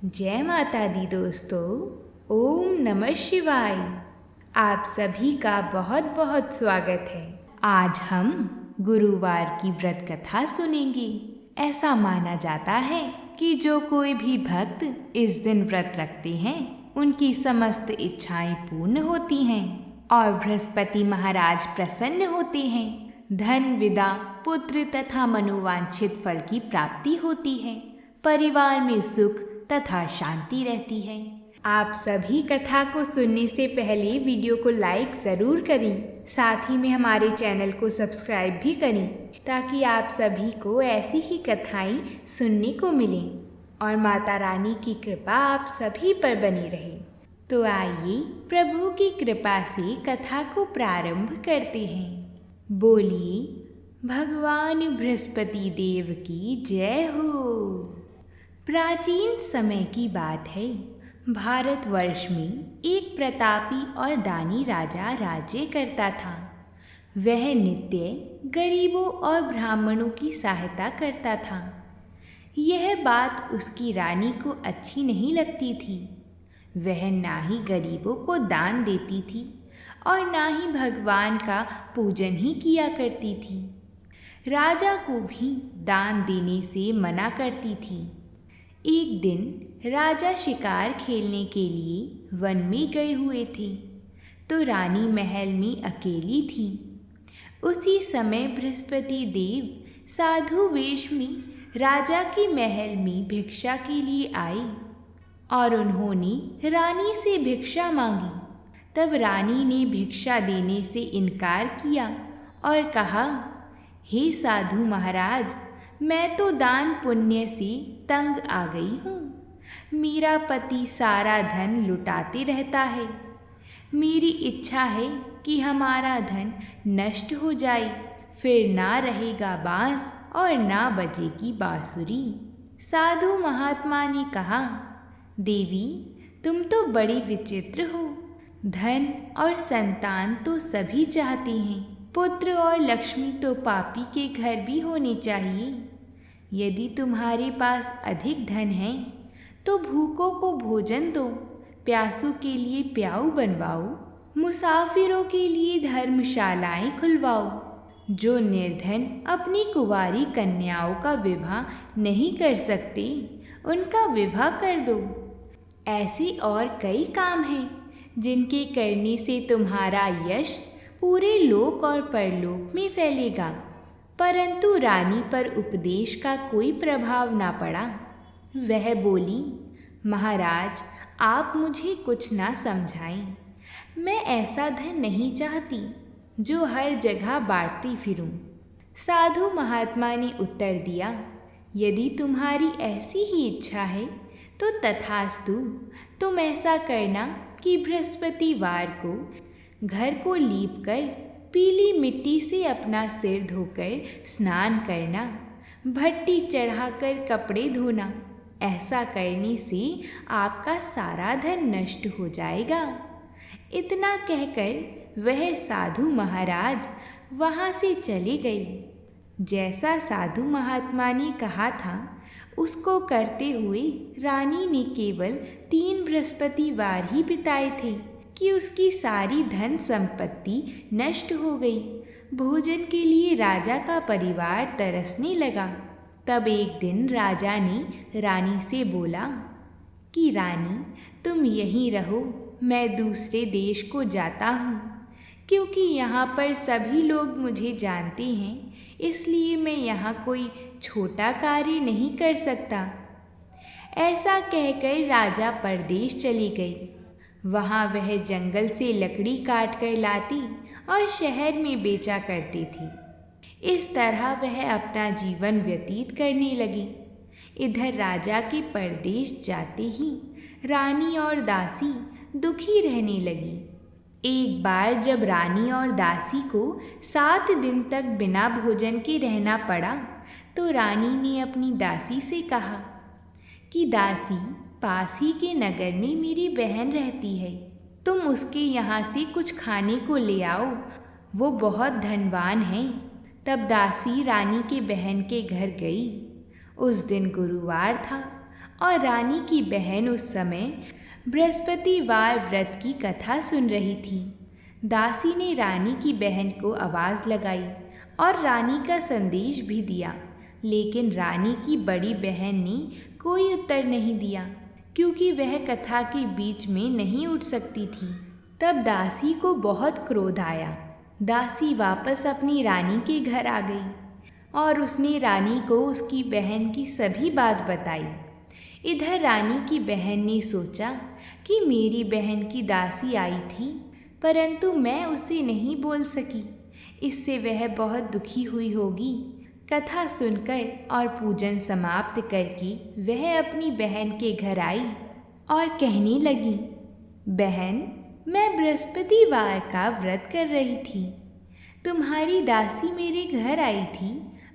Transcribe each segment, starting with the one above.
जय माता दी दोस्तों। ओम नमः शिवाय। आप सभी का बहुत बहुत स्वागत है। आज हम गुरुवार की व्रत कथा सुनेंगे। ऐसा माना जाता है कि जो कोई भी भक्त इस दिन व्रत रखते हैं उनकी समस्त इच्छाएं पूर्ण होती हैं और बृहस्पति महाराज प्रसन्न होते हैं। धन, विदा, पुत्र तथा मनोवांछित फल की प्राप्ति होती है। परिवार में सुख तथा शांति रहती है। आप सभी कथा को सुनने से पहले वीडियो को लाइक ज़रूर करें। साथ ही में हमारे चैनल को सब्सक्राइब भी करें ताकि आप सभी को ऐसी ही कथाएं सुनने को मिलें और माता रानी की कृपा आप सभी पर बनी रहे। तो आइए प्रभु की कृपा से कथा को प्रारंभ करते हैं। बोलिए भगवान बृहस्पति देव की जय हो। प्राचीन समय की बात है। भारतवर्ष में एक प्रतापी और दानी राजा राज्य करता था। वह नित्य गरीबों और ब्राह्मणों की सहायता करता था। यह बात उसकी रानी को अच्छी नहीं लगती थी। वह ना ही गरीबों को दान देती थी और ना ही भगवान का पूजन ही किया करती थी। राजा को भी दान देने से मना करती थी। एक दिन राजा शिकार खेलने के लिए वन में गए हुए थे तो रानी महल में अकेली थी। उसी समय बृहस्पति देव साधु वेश में राजा के महल में भिक्षा के लिए आए और उन्होंने रानी से भिक्षा मांगी। तब रानी ने भिक्षा देने से इनकार किया और कहा, हे साधु महाराज, मैं तो दान पुण्य से तंग आ गई हूँ। मेरा पति सारा धन लुटाते रहता है। मेरी इच्छा है कि हमारा धन नष्ट हो जाए, फिर ना रहेगा बांस और ना बजेगी बांसुरी। साधु महात्मा ने कहा, देवी, तुम तो बड़ी विचित्र हो। धन और संतान तो सभी चाहते हैं। पुत्र और लक्ष्मी तो पापी के घर भी होने चाहिए। यदि तुम्हारे पास अधिक धन है तो भूखों को भोजन दो, प्यासों के लिए प्याऊ बनवाओ, मुसाफिरों के लिए धर्मशालाएं खुलवाओ। जो निर्धन अपनी कुंवारी कन्याओं का विवाह नहीं कर सकते उनका विवाह कर दो। ऐसे और कई काम हैं जिनके करने से तुम्हारा यश पूरे लोक और परलोक में फैलेगा। परंतु रानी पर उपदेश का कोई प्रभाव ना पड़ा। वह बोली, महाराज, आप मुझे कुछ ना समझाएं। मैं ऐसा धन नहीं चाहती जो हर जगह बांटती फिरूं। साधु महात्मा ने उत्तर दिया, यदि तुम्हारी ऐसी ही इच्छा है तो तथास्तु। तुम ऐसा करना कि बृहस्पतिवार को घर को लीपकर पीली मिट्टी से अपना सिर धोकर स्नान करना, भट्टी चढ़ाकर कपड़े धोना। ऐसा करने से आपका सारा धन नष्ट हो जाएगा। इतना कहकर वह साधु महाराज वहाँ से चले गए। जैसा साधु महात्मा ने कहा था उसको करते हुए रानी ने केवल 3 बृहस्पतिवार ही बिताए थे कि उसकी सारी धन संपत्ति नष्ट हो गई। भोजन के लिए राजा का परिवार तरसने लगा। तब एक दिन राजा ने रानी से बोला कि रानी, तुम यहीं रहो, मैं दूसरे देश को जाता हूँ। क्योंकि यहाँ पर सभी लोग मुझे जानते हैं, इसलिए मैं यहाँ कोई छोटा कार्य नहीं कर सकता। ऐसा कहकर राजा परदेश चली गई। वहाँ वह जंगल से लकड़ी काट कर लाती और शहर में बेचा करती थी। इस तरह वह अपना जीवन व्यतीत करने लगी। इधर राजा के परदेश जाते ही रानी और दासी दुखी रहने लगी। एक बार जब रानी और दासी को 7 दिन तक बिना भोजन के रहना पड़ा तो रानी ने अपनी दासी से कहा कि दासी, पास ही के नगर में मेरी बहन रहती है, तुम उसके यहाँ से कुछ खाने को ले आओ, वो बहुत धनवान है। तब दासी रानी के बहन के घर गई। उस दिन गुरुवार था और रानी की बहन उस समय बृहस्पतिवार व्रत की कथा सुन रही थी। दासी ने रानी की बहन को आवाज़ लगाई और रानी का संदेश भी दिया, लेकिन रानी की बड़ी बहन ने कोई उत्तर नहीं दिया, क्योंकि वह कथा के बीच में नहीं उठ सकती थी। तब दासी को बहुत क्रोध आया। दासी वापस अपनी रानी के घर आ गई और उसने रानी को उसकी बहन की सभी बात बताई। इधर रानी की बहन ने सोचा कि मेरी बहन की दासी आई थी, परंतु मैं उसे नहीं बोल सकी, इससे वह बहुत दुखी हुई होगी। कथा सुनकर और पूजन समाप्त करके वह अपनी बहन के घर आई और कहने लगी, बहन, मैं बृहस्पतिवार का व्रत कर रही थी। तुम्हारी दासी मेरे घर आई थी,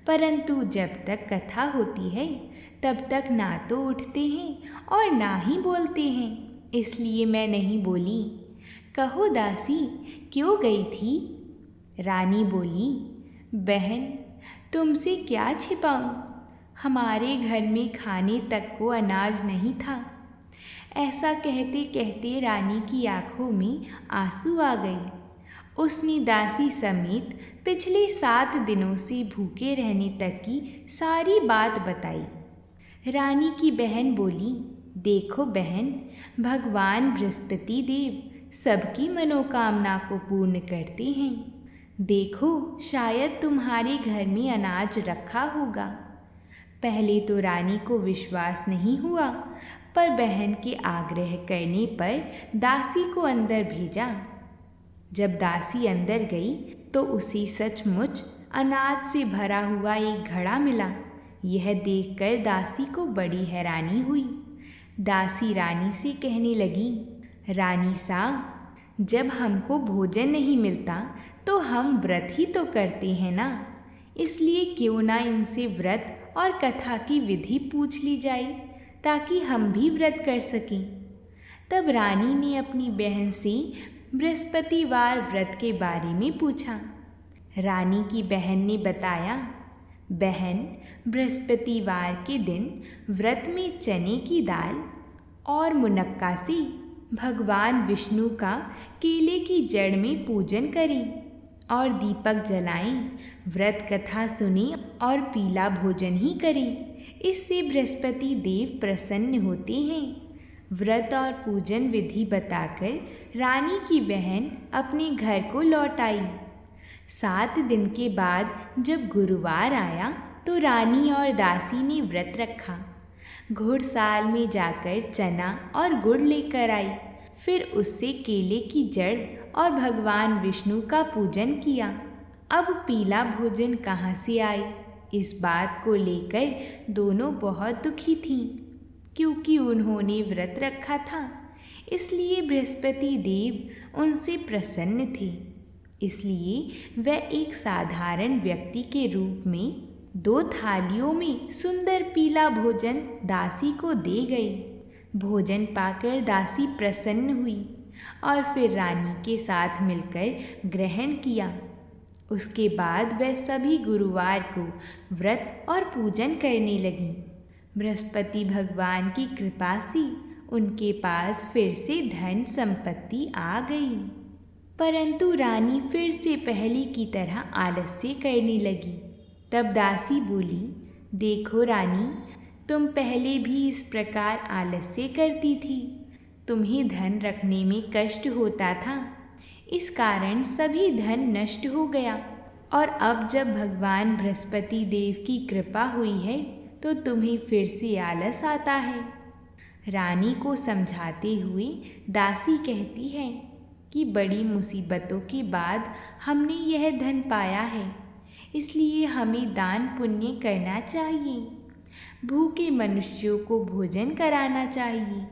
परंतु जब तक कथा होती है तब तक ना तो उठते हैं और ना ही बोलते हैं, इसलिए मैं नहीं बोली। कहो दासी, क्यों गई थी? रानी बोली, बहन, तुमसे क्या छिपाऊं? हमारे घर में खाने तक को अनाज नहीं था। ऐसा कहते कहते रानी की आंखों में आंसू आ गए। उसने दासी समेत पिछले 7 दिनों से भूखे रहने तक की सारी बात बताई। रानी की बहन बोली, देखो बहन, भगवान बृहस्पति देव सबकी मनोकामना को पूर्ण करते हैं। देखो, शायद तुम्हारे घर में अनाज रखा होगा। पहले तो रानी को विश्वास नहीं हुआ, पर बहन के आग्रह करने पर दासी को अंदर भेजा। जब दासी अंदर गई तो उसे सचमुच अनाज से भरा हुआ एक घड़ा मिला। यह देखकर दासी को बड़ी हैरानी हुई। दासी रानी से कहने लगी, रानी साहब, जब हमको भोजन नहीं मिलता तो हम व्रत ही तो करते हैं ना, इसलिए क्यों ना इनसे व्रत और कथा की विधि पूछ ली जाए, ताकि हम भी व्रत कर सकें। तब रानी ने अपनी बहन से बृहस्पतिवार व्रत के बारे में पूछा। रानी की बहन ने बताया, बहन, बृहस्पतिवार के दिन व्रत में चने की दाल और मुनक्का से भगवान विष्णु का केले की जड़ में पूजन करें और दीपक जलाएं, व्रत कथा सुनें और पीला भोजन ही करें। इससे बृहस्पति देव प्रसन्न होते हैं। व्रत और पूजन विधि बताकर रानी की बहन अपने घर को लौट आई। 7 दिन के बाद जब गुरुवार आया तो रानी और दासी ने व्रत रखा। घुड़साल में जाकर चना और गुड़ लेकर आई, फिर उससे केले की जड़ और भगवान विष्णु का पूजन किया। अब पीला भोजन कहाँ से आए, इस बात को लेकर दोनों बहुत दुखी थीं, क्योंकि उन्होंने व्रत रखा था, इसलिए बृहस्पति देव उनसे प्रसन्न थे। इसलिए वह एक साधारण व्यक्ति के रूप में 2 थालियों में सुंदर पीला भोजन दासी को दे गई। भोजन पाकर दासी प्रसन्न हुई और फिर रानी के साथ मिलकर ग्रहण किया। उसके बाद वह सभी गुरुवार को व्रत और पूजन करने लगी। बृहस्पति भगवान की कृपा से उनके पास फिर से धन संपत्ति आ गई, परंतु रानी फिर से पहले की तरह आलस्य करने लगी। तब दासी बोली, देखो रानी, तुम पहले भी इस प्रकार आलस्य करती थी। तुम्हें धन रखने में कष्ट होता था, इस कारण सभी धन नष्ट हो गया, और अब जब भगवान बृहस्पति देव की कृपा हुई है तो तुम्हें फिर से आलस आता है। रानी को समझाते हुए दासी कहती है कि बड़ी मुसीबतों के बाद हमने यह धन पाया है, इसलिए हमें दान पुण्य करना चाहिए, भूखे मनुष्यों को भोजन कराना चाहिए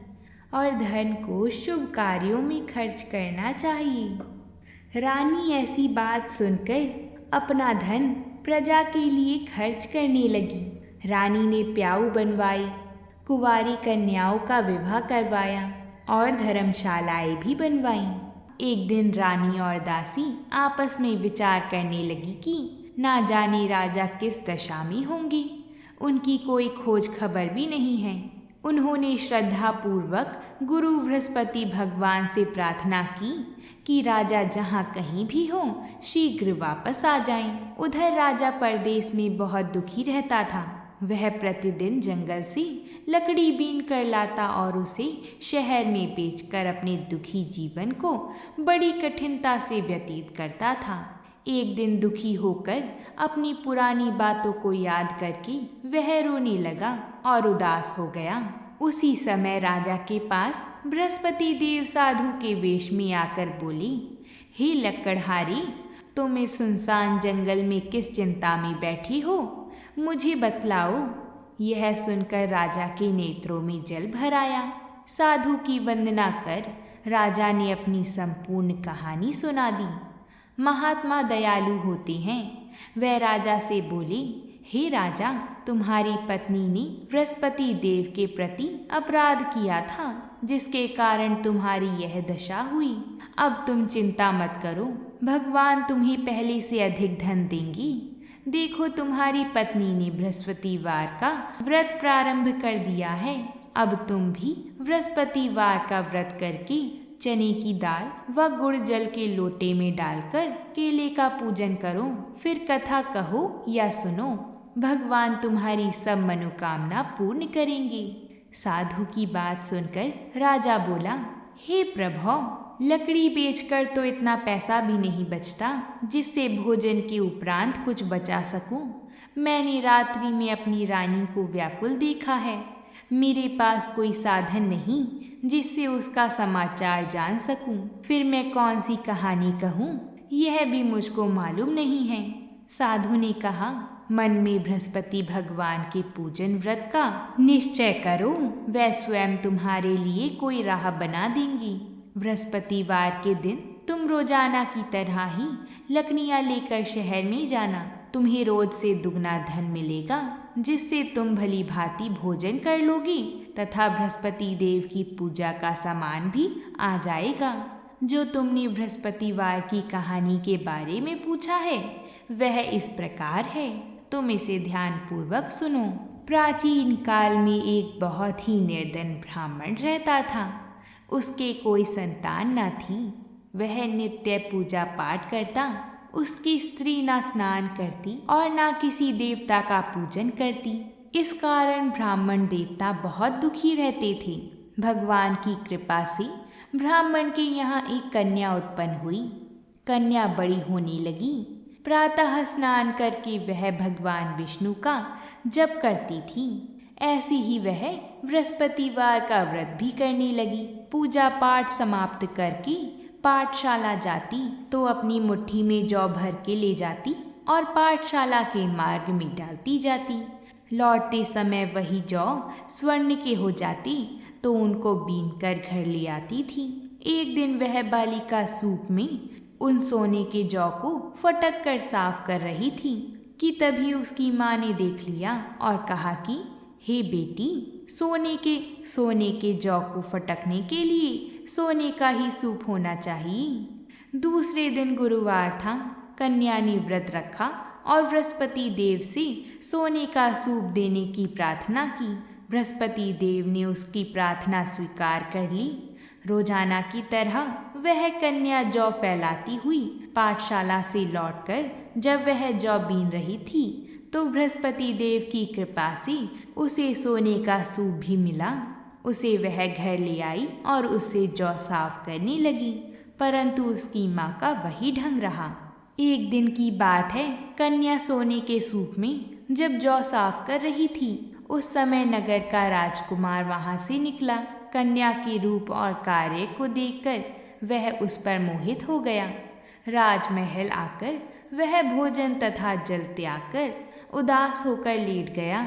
और धन को शुभ कार्यों में खर्च करना चाहिए। रानी ऐसी बात सुनकर अपना धन प्रजा के लिए खर्च करने लगी। रानी ने प्याऊ बनवाई, कुंवारी कन्याओं का विवाह करवाया और धर्मशालाएं भी बनवाईं। एक दिन रानी और दासी आपस में विचार करने लगी कि ना जाने राजा किस दशा में होंगे, उनकी कोई खोज खबर भी नहीं है। उन्होंने श्रद्धापूर्वक गुरु बृहस्पति भगवान से प्रार्थना की कि राजा जहाँ कहीं भी हो शीघ्र वापस आ जाएं। उधर राजा परदेश में बहुत दुखी रहता था। वह प्रतिदिन जंगल से लकड़ी बीन कर लाता और उसे शहर में बेचकर अपने दुखी जीवन को बड़ी कठिनता से व्यतीत करता था। एक दिन दुखी होकर अपनी पुरानी बातों को याद करके वह रोने लगा और उदास हो गया। उसी समय राजा के पास बृहस्पति देव साधु के वेश में आकर बोली, हे लकड़हारी, तुम इस सुनसान जंगल में किस चिंता में बैठी हो, मुझे बतलाओ। यह सुनकर राजा के नेत्रों में जल भर आया। साधु की वंदना कर राजा ने अपनी संपूर्ण कहानी सुना दी। महात्मा दयालु होते हैं। वह राजा से बोली, हे राजा, तुम्हारी पत्नी ने बृहस्पति देव के प्रति अपराध किया था, जिसके कारण तुम्हारी यह दशा हुई। अब तुम चिंता मत करो, भगवान तुम्हें पहले से अधिक धन देंगी। देखो, तुम्हारी पत्नी ने बृहस्पतिवार का व्रत प्रारंभ कर दिया है। अब तुम भी बृहस्पतिवार का व्रत करके चने की दाल व गुड़ जल के लोटे में डालकर केले का पूजन करो। फिर कथा कहो या सुनो, भगवान तुम्हारी सब मनोकामना पूर्ण करेंगे। साधु की बात सुनकर राजा बोला, हे प्रभु, लकड़ी बेचकर तो इतना पैसा भी नहीं बचता जिससे भोजन के उपरांत कुछ बचा सकूं। मैंने रात्रि में अपनी रानी को व्याकुल देखा है। मेरे पास कोई साधन नहीं जिससे उसका समाचार जान सकूं। फिर मैं कौन सी कहानी कहूं, यह भी मुझको मालूम नहीं है। साधु ने कहा, मन में बृहस्पति भगवान के पूजन व्रत का निश्चय करो, वह स्वयं तुम्हारे लिए कोई राह बना देंगी। बृहस्पतिवार के दिन तुम रोजाना की तरह ही लकड़ियाँ लेकर शहर में जाना। तुम्हें रोज से दुगना धन मिलेगा, जिससे तुम भली भांति भोजन कर लोगे तथा बृहस्पति देव की पूजा का सामान भी आ जाएगा। जो तुमने बृहस्पतिवार की कहानी के बारे में पूछा है वह इस प्रकार है, तुम इसे ध्यानपूर्वक सुनो। प्राचीन काल में एक बहुत ही निर्धन ब्राह्मण रहता था। उसके कोई संतान न थी। वह नित्य पूजा पाठ करता। उसकी स्त्री ना स्नान करती और ना किसी देवता का पूजन करती। इस कारण ब्राह्मण देवता बहुत दुखी रहते थे। भगवान की कृपा से ब्राह्मण के यहाँ एक कन्या उत्पन्न हुई। कन्या बड़ी होने लगी। प्रातः स्नान करके वह भगवान विष्णु का जप करती थी। ऐसे ही वह बृहस्पतिवार का व्रत भी करने लगी। पूजा पाठ समाप्त करके पाठशाला जाती तो अपनी मुट्ठी में जौ भर के ले जाती और पाठशाला के मार्ग में डालती जाती। लौटते समय वही जौ स्वर्ण के हो जाती तो उनको बीन कर घर ले आती थी। एक दिन वह बालिका सूप में उन सोने के जौ को फटक कर साफ कर रही थी कि तभी उसकी माँ ने देख लिया और कहा कि हे बेटी, सोने के जौ को फटकने के लिए सोने का ही सूप होना चाहिए। दूसरे दिन गुरुवार था। कन्या ने व्रत रखा और बृहस्पति देव से सोने का सूप देने की प्रार्थना की। बृहस्पति देव ने उसकी प्रार्थना स्वीकार कर ली। रोजाना की तरह वह कन्या जौ फैलाती हुई पाठशाला से लौटकर जब वह जौ बीन रही थी तो बृहस्पति देव की कृपा से उसे सोने का सूप भी मिला। उसे वह घर ले आई और उससे जौ साफ करने लगी, परंतु उसकी माँ का वही ढंग रहा। एक दिन की बात है, कन्या सोने के सूप में जब जौ साफ कर रही थी उस समय नगर का राजकुमार वहाँ से निकला। कन्या के रूप और कार्य को देखकर वह उस पर मोहित हो गया। राजमहल आकर वह भोजन तथा जल त्याग कर उदास होकर लेट गया।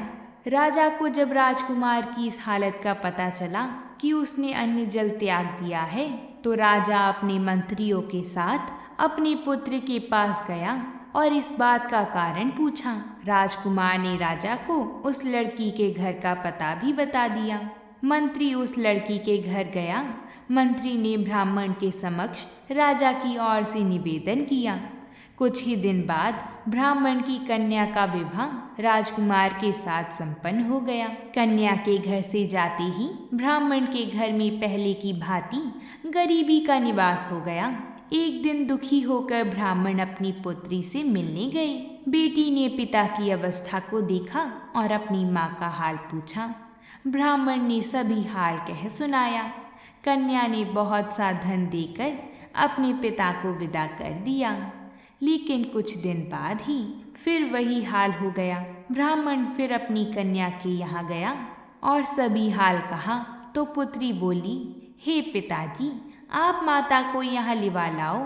राजा को जब राजकुमार की इस हालत का पता चला कि उसने अन्न जल त्याग दिया है तो राजा अपने मंत्रियों के साथ अपने पुत्र के पास गया और इस बात का कारण पूछा। राजकुमार ने राजा को उस लड़की के घर का पता भी बता दिया। मंत्री उस लड़की के घर गया। मंत्री ने ब्राह्मण के समक्ष राजा की ओर से निवेदन किया। कुछ ही दिन बाद ब्राह्मण की कन्या का विवाह राजकुमार के साथ संपन्न हो गया। कन्या के घर से जाते ही ब्राह्मण के घर में पहले की भांति गरीबी का निवास हो गया। एक दिन दुखी होकर ब्राह्मण अपनी पुत्री से मिलने गए। बेटी ने पिता की अवस्था को देखा और अपनी माँ का हाल पूछा। ब्राह्मण ने सभी हाल कह सुनाया। कन्या ने बहुत सा धन देकर अपने पिता को विदा कर दिया। लेकिन कुछ दिन बाद ही फिर वही हाल हो गया। ब्राह्मण फिर अपनी कन्या के यहाँ गया और सभी हाल कहा तो पुत्री बोली, हे पिताजी, आप माता को यहाँ लिवा लाओ,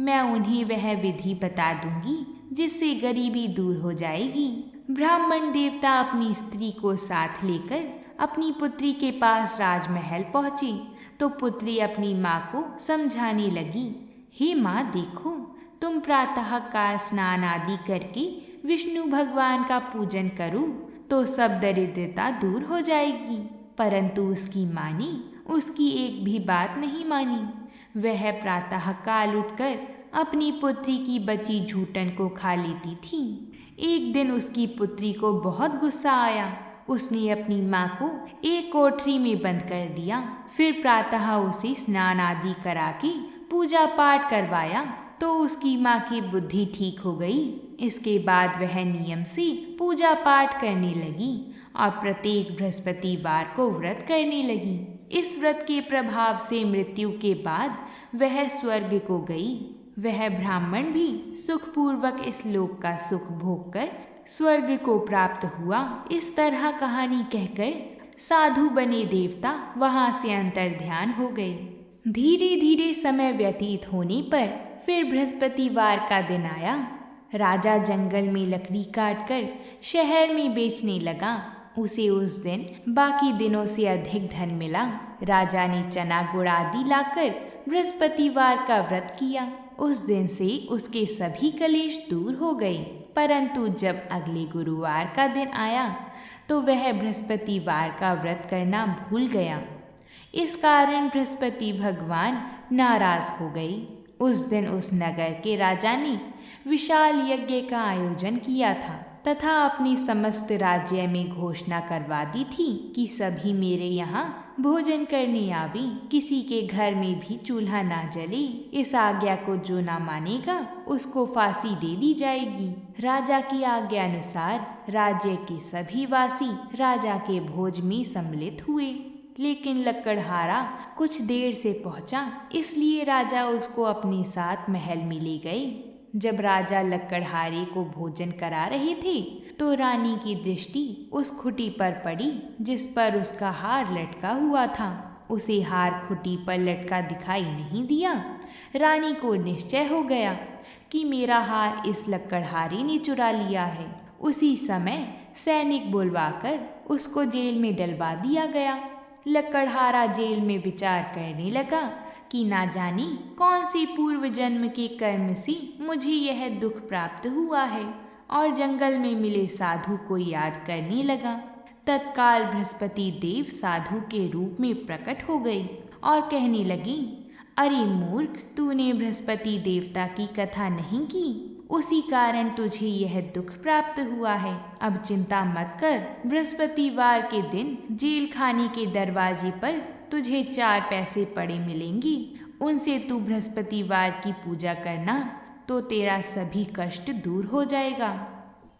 मैं उन्हें वह विधि बता दूंगी जिससे गरीबी दूर हो जाएगी। ब्राह्मण देवता अपनी स्त्री को साथ लेकर अपनी पुत्री के पास राजमहल पहुँचे तो पुत्री अपनी माँ को समझाने लगी, हे माँ देखो, तुम प्रातः काल स्नान आदि करके विष्णु भगवान का पूजन करो तो सब दरिद्रता दूर हो जाएगी। परंतु उसकी माँ ने उसकी एक भी बात नहीं मानी। वह प्रातः काल उठकर अपनी पुत्री की बची झूठन को खा लेती थी। एक दिन उसकी पुत्री को बहुत गुस्सा आया। उसने अपनी माँ को एक कोठरी में बंद कर दिया। फिर प्रातः उसे स्नान आदि करा के पूजा पाठ करवाया तो उसकी माँ की बुद्धि ठीक हो गई। इसके बाद वह नियम से पूजा पाठ करने लगी और प्रत्येक बृहस्पतिवार को व्रत करने लगी। इस व्रत के प्रभाव से मृत्यु के बाद वह स्वर्ग को गई। वह ब्राह्मण भी सुखपूर्वक इस लोक का सुख भोग कर स्वर्ग को प्राप्त हुआ। इस तरह कहानी कहकर साधु बने देवता वहां से अंतर्ध्यान हो गए। धीरे धीरे समय व्यतीत होने पर फिर बृहस्पतिवार का दिन आया। राजा जंगल में लकड़ी काटकर शहर में बेचने लगा। उसे उस दिन बाकी दिनों से अधिक धन मिला। राजा ने चना गुड़ आदि लाकर बृहस्पतिवार का व्रत किया। उस दिन से उसके सभी कलेश दूर हो गए। परंतु जब अगले गुरुवार का दिन आया तो वह बृहस्पतिवार का व्रत करना भूल गया। इस कारण बृहस्पति भगवान नाराज हो गए। उस दिन उस नगर के राजा ने विशाल यज्ञ का आयोजन किया था तथा अपनी समस्त राज्य में घोषणा करवा दी थी कि सभी मेरे यहाँ भोजन करने आवे, किसी के घर में भी चूल्हा ना जले। इस आज्ञा को जो ना मानेगा उसको फांसी दे दी जाएगी। राजा की आज्ञा अनुसार राज्य के सभी वासी राजा के भोज में सम्मिलित हुए। लेकिन लकड़हारा कुछ देर से पहुंचा, इसलिए राजा उसको अपने साथ महल में ले गए। जब राजा लकड़हारे को भोजन करा रहे थे तो रानी की दृष्टि उस खुटी पर पड़ी जिस पर उसका हार लटका हुआ था। उसे हार खुटी पर लटका दिखाई नहीं दिया। रानी को निश्चय हो गया कि मेरा हार इस लकड़हारे ने चुरा लिया है। उसी समय सैनिक बुलवाकर उसको जेल में डलवा दिया गया। लकड़हारा जेल में विचार करने लगा कि ना जाने कौन से पूर्व जन्म के कर्म से मुझे यह दुख प्राप्त हुआ है, और जंगल में मिले साधु को याद करने लगा। तत्काल बृहस्पति देव साधु के रूप में प्रकट हो गए और कहने लगे, अरे मूर्ख, तूने बृहस्पति देवता की कथा नहीं की, उसी कारण तुझे यह दुख प्राप्त हुआ है। अब चिंता मत कर, बृहस्पतिवार के दिन जेल खाने के दरवाजे पर तुझे 4 पैसे पड़े मिलेंगे। उनसे तू बृहस्पतिवार की पूजा करना तो तेरा सभी कष्ट दूर हो जाएगा।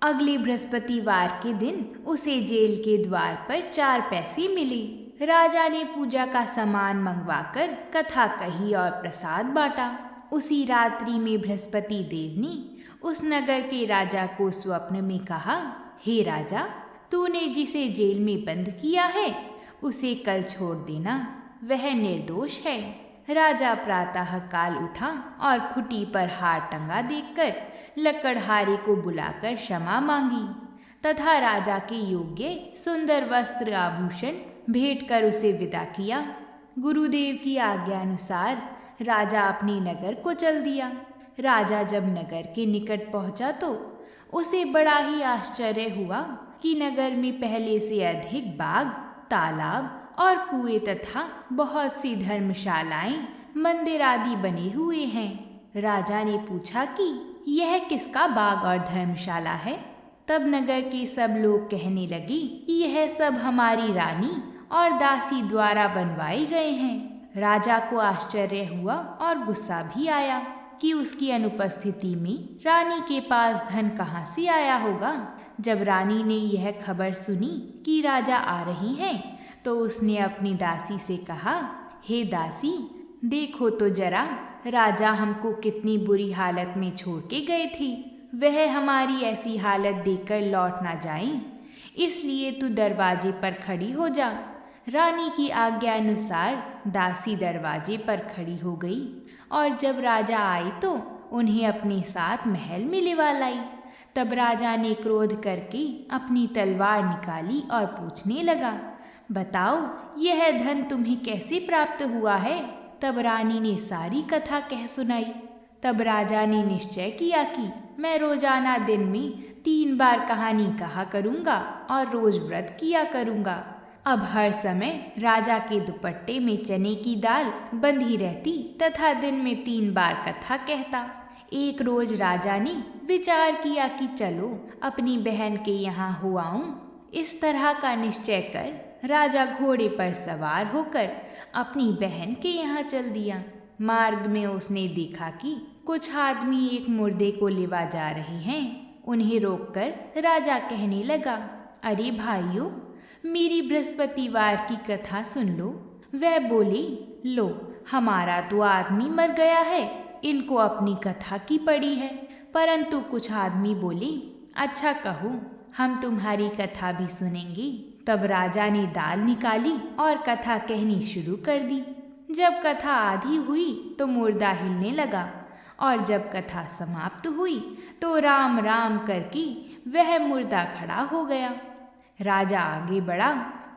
अगले बृहस्पतिवार के दिन उसे जेल के द्वार पर 4 पैसे मिले। राजा ने पूजा का सामान मंगवाकर कथा कही और प्रसाद बांटा। उसी रात्रि में बृहस्पति देव ने उस नगर के राजा को स्वप्न में कहा, हे राजा, तूने जिसे जेल में बंद किया है उसे कल छोड़ देना, वह निर्दोष है। राजा प्रातः काल उठा और खुटी पर हार टंगा देखकर लकड़हारे को बुलाकर क्षमा मांगी तथा राजा के योग्य सुंदर वस्त्र आभूषण भेंट कर उसे विदा किया। गुरुदेव की आज्ञा अनुसार राजा अपने नगर को चल दिया। राजा जब नगर के निकट पहुंचा तो उसे बड़ा ही आश्चर्य हुआ कि नगर में पहले से अधिक बाग, तालाब और कुएं तथा बहुत सी धर्मशालाएं, मंदिर आदि बने हुए हैं। राजा ने पूछा कि यह किसका बाग और धर्मशाला है? तब नगर के सब लोग कहने लगे कि यह सब हमारी रानी और दासी द्वारा बनवाए गए हैं। राजा को आश्चर्य हुआ और गुस्सा भी आया कि उसकी अनुपस्थिति में रानी के पास धन कहाँ से आया होगा। जब रानी ने यह खबर सुनी कि राजा आ रही हैं, तो उसने अपनी दासी से कहा, हे दासी, देखो तो जरा, राजा हमको कितनी बुरी हालत में छोड़ के गए थे। वह हमारी ऐसी हालत देखकर लौट ना जाएं, इसलिए तू दरवाजे पर खड़ी हो जा। रानी की आज्ञा अनुसार दासी दरवाजे पर खड़ी हो गई और जब राजा आए तो उन्हें अपने साथ महल में लिवा लाई। तब राजा ने क्रोध करके अपनी तलवार निकाली और पूछने लगा, बताओ यह धन तुम्हें कैसे प्राप्त हुआ है? तब रानी ने सारी कथा कह सुनाई। तब राजा ने निश्चय किया कि मैं रोजाना दिन में 3 बार कहानी कहा करूँगा और रोज व्रत किया करूँगा। अब हर समय राजा के दुपट्टे में चने की दाल बंधी रहती तथा दिन में 3 बार कथा कहता। एक रोज राजा ने विचार किया कि चलो अपनी बहन के यहाँ हो आऊं। इस तरह का निश्चय कर राजा घोड़े पर सवार होकर अपनी बहन के यहाँ चल दिया। मार्ग में उसने देखा कि कुछ आदमी एक मुर्दे को लिवा जा रहे हैं। उन्हें रोककर राजा कहने लगा, अरे भाइयों, मेरी बृहस्पतिवार की कथा सुन लो। वह बोली, लो, हमारा तो आदमी मर गया है, इनको अपनी कथा की पड़ी है। परंतु कुछ आदमी बोले, अच्छा कहो, हम तुम्हारी कथा भी सुनेंगे। तब राजा ने दाल निकाली और कथा कहनी शुरू कर दी। जब कथा आधी हुई तो मुर्दा हिलने लगा और जब कथा समाप्त हुई तो राम राम करके वह मुर्दा खड़ा हो गया। राजा आगे बढ़ा।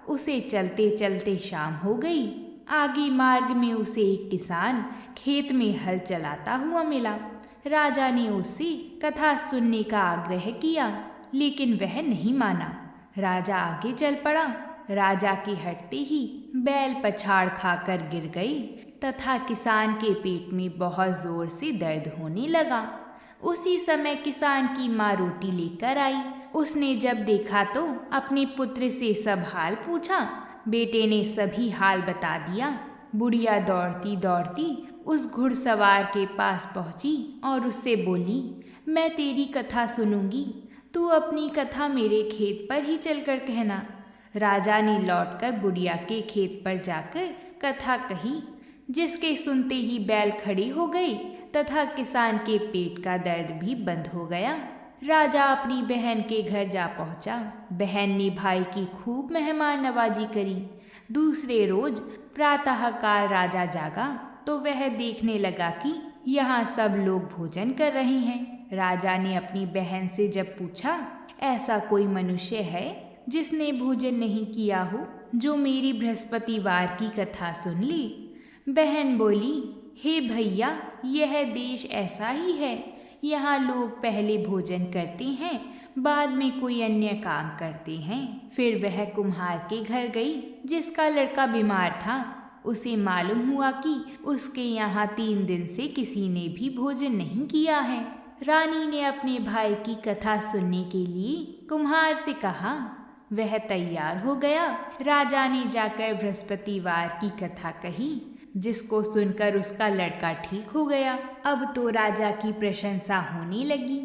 उसे चलते चलते शाम हो गई। आगे मार्ग में उसे एक किसान खेत में हल चलाता हुआ मिला। राजा ने उससे कथा सुनने का आग्रह किया, लेकिन वह नहीं माना। राजा आगे चल पड़ा। राजा के हटते ही बैल पछाड़ खाकर गिर गई तथा किसान के पेट में बहुत जोर से दर्द होने लगा। उसी समय किसान की माँ रोटी लेकर आई। उसने जब देखा तो अपने पुत्र से सब हाल पूछा। बेटे ने सभी हाल बता दिया। बुढ़िया दौड़ती दौड़ती उस घुड़सवार के पास पहुंची और उससे बोली, मैं तेरी कथा सुनूंगी, तू अपनी कथा मेरे खेत पर ही चलकर कहना। राजा ने लौटकर बुढ़िया के खेत पर जाकर कथा कही, जिसके सुनते ही बैल खड़ी हो गई तथा किसान के पेट का दर्द भी बंद हो गया। राजा अपनी बहन के घर जा पहुंचा। बहन ने भाई की खूब मेहमान नवाजी करी। दूसरे रोज प्रातःकाल राजा जागा तो वह देखने लगा कि यहाँ सब लोग भोजन कर रहे हैं। राजा ने अपनी बहन से जब पूछा, ऐसा कोई मनुष्य है जिसने भोजन नहीं किया हो, जो मेरी बृहस्पतिवार की कथा सुन ले? बहन बोली, हे भैया, यह देश ऐसा ही है। यहाँ लोग पहले भोजन करते हैं, बाद में कोई अन्य काम करते हैं। फिर वह कुम्हार के घर गई जिसका लड़का बीमार था। उसे मालूम हुआ कि उसके यहाँ 3 दिन से किसी ने भी भोजन नहीं किया है। रानी ने अपने भाई की कथा सुनने के लिए कुम्हार से कहा। वह तैयार हो गया। राजा ने जाकर बृहस्पतिवार की कथा कही, जिसको सुनकर उसका लड़का ठीक हो गया। अब तो राजा की प्रशंसा होने लगी।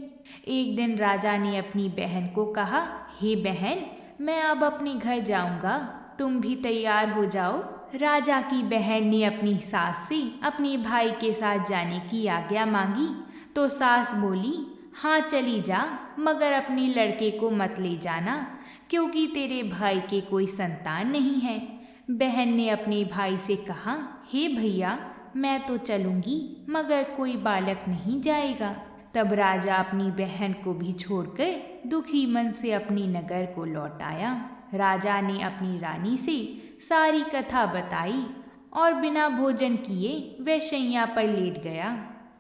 एक दिन राजा ने अपनी बहन को कहा, हे बहन, मैं अब अपने घर जाऊंगा, तुम भी तैयार हो जाओ। राजा की बहन ने अपनी सास से अपने भाई के साथ जाने की आज्ञा मांगी तो सास बोली, हाँ चली जा, मगर अपने लड़के को मत ले जाना, क्योंकि तेरे भाई के कोई संतान नहीं है। बहन ने अपने भाई से कहा, हे भैया, मैं तो चलूंगी, मगर कोई बालक नहीं जाएगा। तब राजा अपनी बहन को भी छोड़कर दुखी मन से अपनी नगर को लौट आया। राजा ने अपनी रानी से सारी कथा बताई और बिना भोजन किए वह शैया पर लेट गया।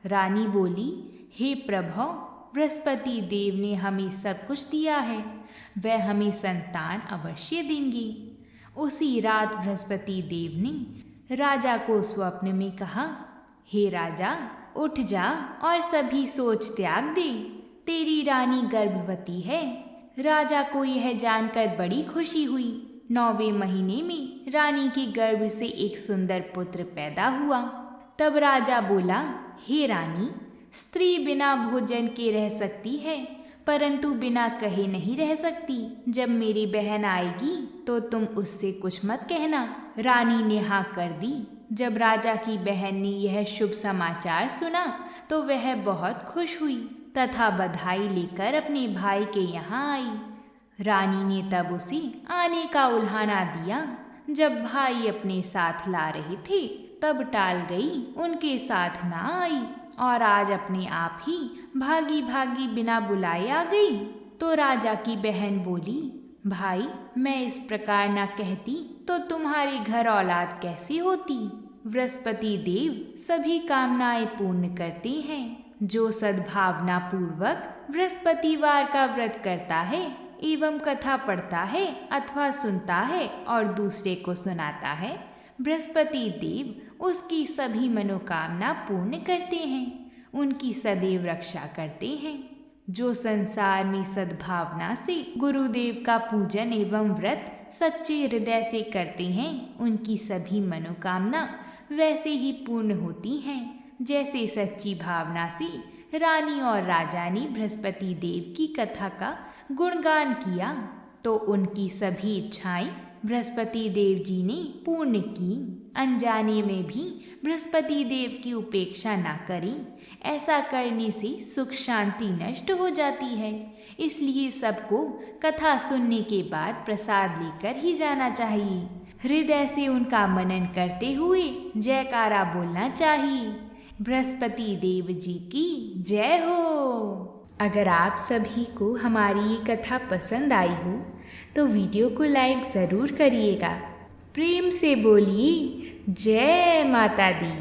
रानी बोली, हे प्रभु, बृहस्पति देव ने हमें सब कुछ दिया है, वह हमें संतान अवश्य देंगे। उसी रात बृहस्पति देव ने राजा को स्वप्न में कहा, हे राजा, उठ जा और सभी सोच त्याग दे, तेरी रानी गर्भवती है। राजा को यह जानकर बड़ी खुशी हुई। 9वें महीने में रानी के गर्भ से एक सुंदर पुत्र पैदा हुआ। तब राजा बोला, हे रानी, स्त्री बिना भोजन के रह सकती है, परंतु बिना कहे नहीं रह सकती। जब मेरी बहन आएगी तो तुम उससे कुछ मत कहना। रानी ने हाँ कर दी। जब राजा की बहन ने यह शुभ समाचार सुना तो वह बहुत खुश हुई तथा बधाई लेकर अपने भाई के यहाँ आई। रानी ने तब उसे आने का उल्हाना दिया। जब भाई अपने साथ ला रहे थे तब टाल गई, उनके साथ ना आई और आज अपने आप ही भागी भागी बिना बुलाए आ गई। तो राजा की बहन बोली, भाई, मैं इस प्रकार न कहती तो तुम्हारे घर औलाद कैसी होती। बृहस्पति देव सभी कामनाएं पूर्ण करते हैं। जो सद्भावना पूर्वक बृहस्पतिवार का व्रत करता है एवं कथा पढ़ता है अथवा सुनता है और दूसरे को सुनाता है, बृहस्पति देव उसकी सभी मनोकामना पूर्ण करते हैं, उनकी सदैव रक्षा करते हैं। जो संसार में सद्भावना से गुरुदेव का पूजन एवं व्रत सच्चे हृदय से करते हैं, उनकी सभी मनोकामना वैसे ही पूर्ण होती हैं जैसे सच्ची भावना से रानी और राजा ने बृहस्पति देव की कथा का गुणगान किया तो उनकी सभी इच्छाएं बृहस्पति देव जी ने पूर्ण की। अनजाने में भी बृहस्पति देव की उपेक्षा ना करें, ऐसा करने से सुख शांति नष्ट हो जाती है। इसलिए सबको कथा सुनने के बाद प्रसाद लेकर ही जाना चाहिए। हृदय से उनका मनन करते हुए जयकारा बोलना चाहिए। बृहस्पति देव जी की जय हो। अगर आप सभी को हमारी ये कथा पसंद आई हो तो वीडियो को लाइक ज़रूर करिएगा। प्रेम से बोलिए जय माता दी।